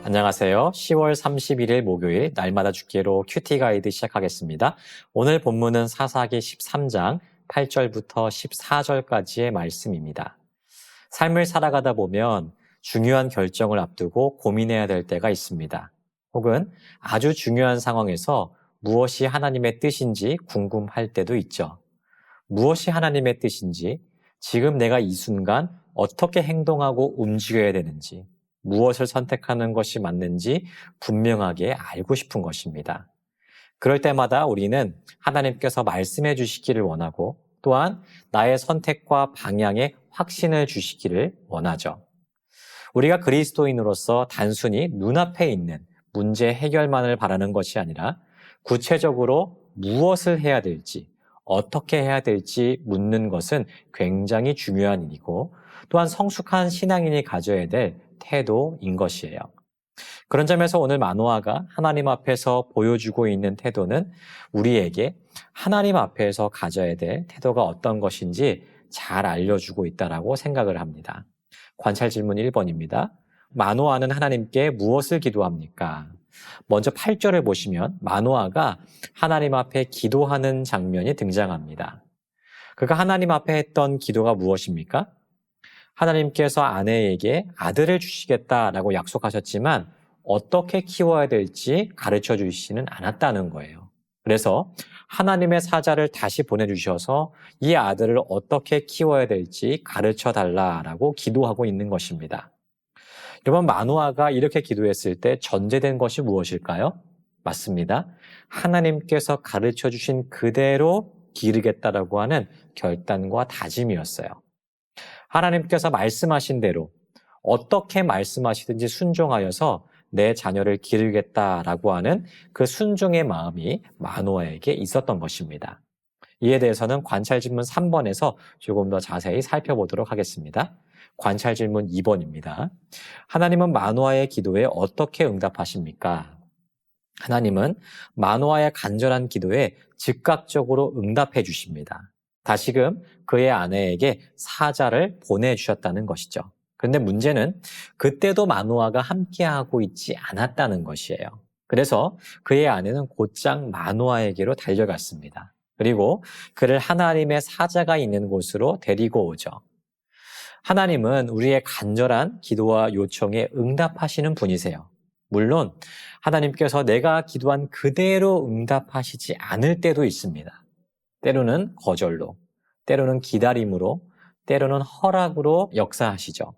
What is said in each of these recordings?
안녕하세요. 10월 31일 목요일 날마다 죽기로 큐티 가이드 시작하겠습니다. 오늘 본문은 사사기 13장 8절부터 14절까지의 말씀입니다. 삶을 살아가다 보면 중요한 결정을 앞두고 고민해야 될 때가 있습니다. 혹은 아주 중요한 상황에서 무엇이 하나님의 뜻인지 궁금할 때도 있죠. 무엇이 하나님의 뜻인지, 지금 내가 이 순간 어떻게 행동하고 움직여야 되는지, 무엇을 선택하는 것이 맞는지 분명하게 알고 싶은 것입니다. 그럴 때마다 우리는 하나님께서 말씀해 주시기를 원하고 또한 나의 선택과 방향에 확신을 주시기를 원하죠. 우리가 그리스도인으로서 단순히 눈앞에 있는 문제 해결만을 바라는 것이 아니라 구체적으로 무엇을 해야 될지, 어떻게 해야 될지 묻는 것은 굉장히 중요한 일이고 또한 성숙한 신앙인이 가져야 될 태도인 것이에요. 그런 점에서 오늘 마노아가 하나님 앞에서 보여주고 있는 태도는 우리에게 하나님 앞에서 가져야 될 태도가 어떤 것인지 잘 알려주고 있다고 생각을 합니다. 관찰 질문 1번입니다. 마노아는 하나님께 무엇을 기도합니까? 먼저 8절을 보시면 마노아가 하나님 앞에 기도하는 장면이 등장합니다. 그가 하나님 앞에 했던 기도가 무엇입니까? 하나님께서 아내에게 아들을 주시겠다라고 약속하셨지만 어떻게 키워야 될지 가르쳐 주시지는 않았다는 거예요. 그래서 하나님의 사자를 다시 보내주셔서 이 아들을 어떻게 키워야 될지 가르쳐 달라라고 기도하고 있는 것입니다. 여러분, 마노아가 이렇게 기도했을 때 전제된 것이 무엇일까요? 맞습니다. 하나님께서 가르쳐 주신 그대로 기르겠다라고 하는 결단과 다짐이었어요. 하나님께서 말씀하신 대로 어떻게 말씀하시든지 순종하여서 내 자녀를 기르겠다라고 하는 그 순종의 마음이 마노아에게 있었던 것입니다. 이에 대해서는 관찰 질문 3번에서 조금 더 자세히 살펴보도록 하겠습니다. 관찰 질문 2번입니다. 하나님은 마노아의 기도에 어떻게 응답하십니까? 하나님은 마노아의 간절한 기도에 즉각적으로 응답해 주십니다. 다시금 그의 아내에게 사자를 보내주셨다는 것이죠. 그런데 문제는 그때도 마노아가 함께하고 있지 않았다는 것이에요. 그래서 그의 아내는 곧장 마노아에게로 달려갔습니다. 그리고 그를 하나님의 사자가 있는 곳으로 데리고 오죠. 하나님은 우리의 간절한 기도와 요청에 응답하시는 분이세요. 물론 하나님께서 내가 기도한 그대로 응답하시지 않을 때도 있습니다. 때로는 거절로, 때로는 기다림으로, 때로는 허락으로 역사하시죠.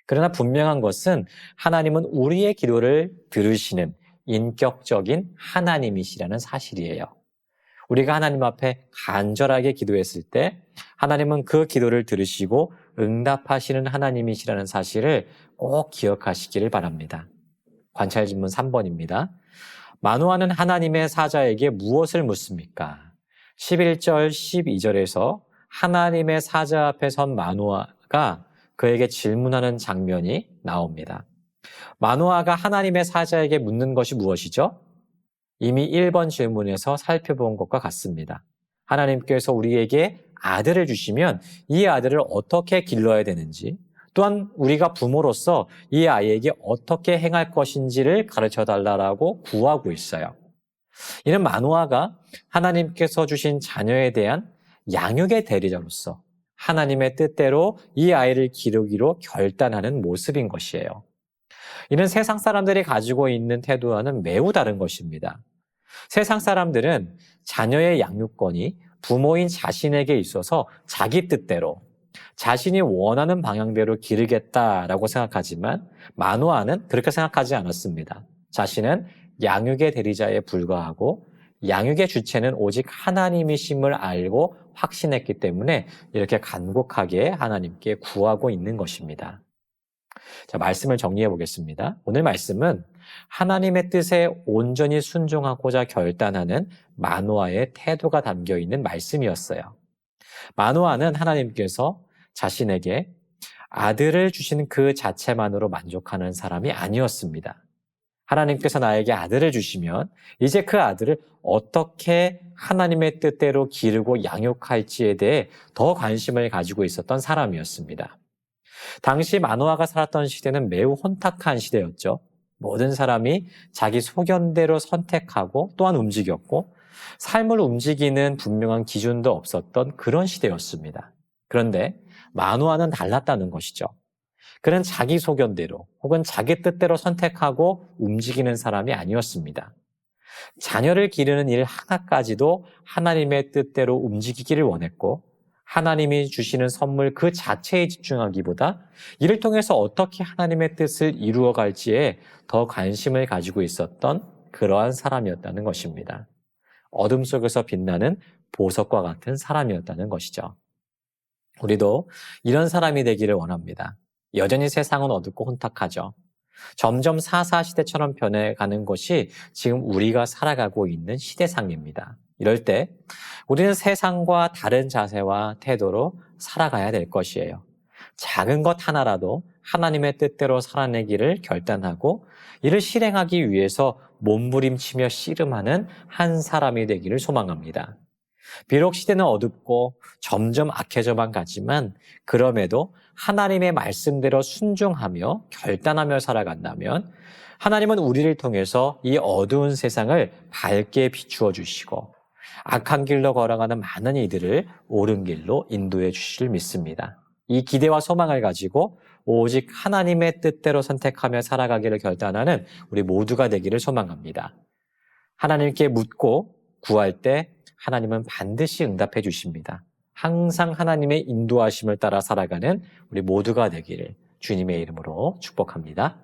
그러나 분명한 것은 하나님은 우리의 기도를 들으시는 인격적인 하나님이시라는 사실이에요. 우리가 하나님 앞에 간절하게 기도했을 때 하나님은 그 기도를 들으시고 응답하시는 하나님이시라는 사실을 꼭 기억하시기를 바랍니다. 관찰 질문 3번입니다. 마노아는 하나님의 사자에게 무엇을 묻습니까? 11절, 12절에서 하나님의 사자 앞에 선 마노아가 그에게 질문하는 장면이 나옵니다. 마노아가 하나님의 사자에게 묻는 것이 무엇이죠? 이미 1번 질문에서 살펴본 것과 같습니다. 하나님께서 우리에게 아들을 주시면 이 아들을 어떻게 길러야 되는지, 또한 우리가 부모로서 이 아이에게 어떻게 행할 것인지를 가르쳐달라고 구하고 있어요. 이는 마노아가 하나님께서 주신 자녀에 대한 양육의 대리자로서 하나님의 뜻대로 이 아이를 기르기로 결단하는 모습인 것이에요. 이는 세상 사람들이 가지고 있는 태도와는 매우 다른 것입니다. 세상 사람들은 자녀의 양육권이 부모인 자신에게 있어서 자기 뜻대로 자신이 원하는 방향대로 기르겠다라고 생각하지만 마노아는 그렇게 생각하지 않았습니다. 자신은 양육의 대리자에 불과하고 양육의 주체는 오직 하나님이심을 알고 확신했기 때문에 이렇게 간곡하게 하나님께 구하고 있는 것입니다. 자, 말씀을 정리해 보겠습니다. 오늘 말씀은 하나님의 뜻에 온전히 순종하고자 결단하는 마노아의 태도가 담겨 있는 말씀이었어요. 마노아는 하나님께서 자신에게 아들을 주신 그 자체만으로 만족하는 사람이 아니었습니다. 하나님께서 나에게 아들을 주시면 이제 그 아들을 어떻게 하나님의 뜻대로 기르고 양육할지에 대해 더 관심을 가지고 있었던 사람이었습니다. 당시 마노아가 살았던 시대는 매우 혼탁한 시대였죠. 모든 사람이 자기 소견대로 선택하고 또한 움직였고 삶을 움직이는 분명한 기준도 없었던 그런 시대였습니다. 그런데 만화는 달랐다는 것이죠. 그는 자기 소견대로 혹은 자기 뜻대로 선택하고 움직이는 사람이 아니었습니다. 자녀를 기르는 일 하나까지도 하나님의 뜻대로 움직이기를 원했고 하나님이 주시는 선물 그 자체에 집중하기보다 이를 통해서 어떻게 하나님의 뜻을 이루어갈지에 더 관심을 가지고 있었던 그러한 사람이었다는 것입니다. 어둠 속에서 빛나는 보석과 같은 사람이었다는 것이죠. 우리도 이런 사람이 되기를 원합니다. 여전히 세상은 어둡고 혼탁하죠. 점점 사사시대처럼 변해가는 것이 지금 우리가 살아가고 있는 시대상입니다. 이럴 때 우리는 세상과 다른 자세와 태도로 살아가야 될 것이에요. 작은 것 하나라도 하나님의 뜻대로 살아내기를 결단하고 이를 실행하기 위해서 몸부림치며 씨름하는 한 사람이 되기를 소망합니다. 비록 시대는 어둡고 점점 악해져만 가지만 그럼에도 하나님의 말씀대로 순종하며 결단하며 살아간다면 하나님은 우리를 통해서 이 어두운 세상을 밝게 비추어 주시고 악한 길로 걸어가는 많은 이들을 옳은 길로 인도해 주실 믿습니다. 이 기대와 소망을 가지고 오직 하나님의 뜻대로 선택하며 살아가기를 결단하는 우리 모두가 되기를 소망합니다. 하나님께 묻고 구할 때 하나님은 반드시 응답해 주십니다. 항상 하나님의 인도하심을 따라 살아가는 우리 모두가 되기를 주님의 이름으로 축복합니다.